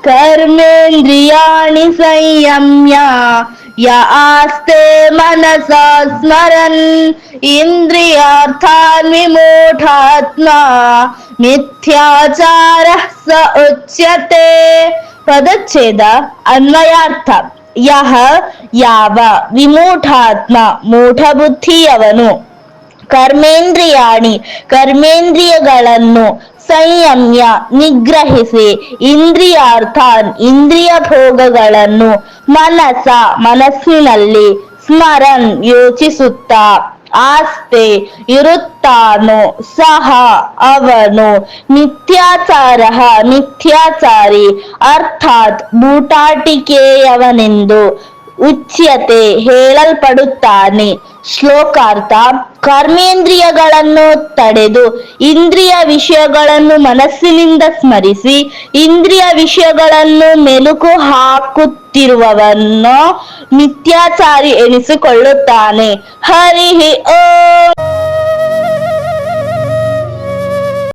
कर्मेन्द्रियाणि संयम्य य आस्ते मनसा स्मरन् इन्द्रियार्थान् विमूढात्मा मिथ्याचारः स उच्यते. ಪದಚ್ಛೇದ ಅನ್ವಯಾರ್ಥ. ಯಹ ಯಾವ, ವಿಮೂಢಾತ್ಮ ಮೂಢಬುದ್ಧಿಯವನು, ಕರ್ಮೇಂದ್ರಿಯಾಣಿ ಕರ್ಮೇಂದ್ರಿಯಗಳನ್ನು, ಸಂಯಮ್ಯ ನಿಗ್ರಹಿಸಿ, ಇಂದ್ರಿಯಾರ್ಥಾನ್ ಇಂದ್ರಿಯ ಭೋಗಗಳನ್ನು, ಮನಸ ಮನಸ್ಸಿನಲ್ಲಿ, ಸ್ಮರನ್ ಯೋಚಿಸುತ್ತಾ, ಆಸ್ತೆ ಇರುತ್ತಾನೋ, ಸಹ ಅವನು, ಮಿಥ್ಯಾಚಾರ ಮಿಥ್ಯಾಚಾರಿ, ಅರ್ಥಾತ್ ಬೂಟಾಟಿಕೆಯವನೆಂದು, ಉಚ್ಯತೆ ಹೇಳಲ್ಪಡುತ್ತಾನೆ. ಶ್ಲೋಕಾರ್ಥ. ಕರ್ಮೇಂದ್ರಿಯಗಳನ್ನು ತಡೆದು ಇಂದ್ರಿಯ ವಿಷಯಗಳನ್ನು ಮನಸ್ಸಿನಿಂದ ಸ್ಮರಿಸಿ ಇಂದ್ರಿಯ ವಿಷಯಗಳನ್ನು ಮೆಲುಕು ಹಾಕುತ್ತಿರುವವನು ಮಿಥ್ಯಾಚಾರಿ ಎನಿಸಿಕೊಳ್ಳುತ್ತಾನೆ. ಹರಿ ಓಂ.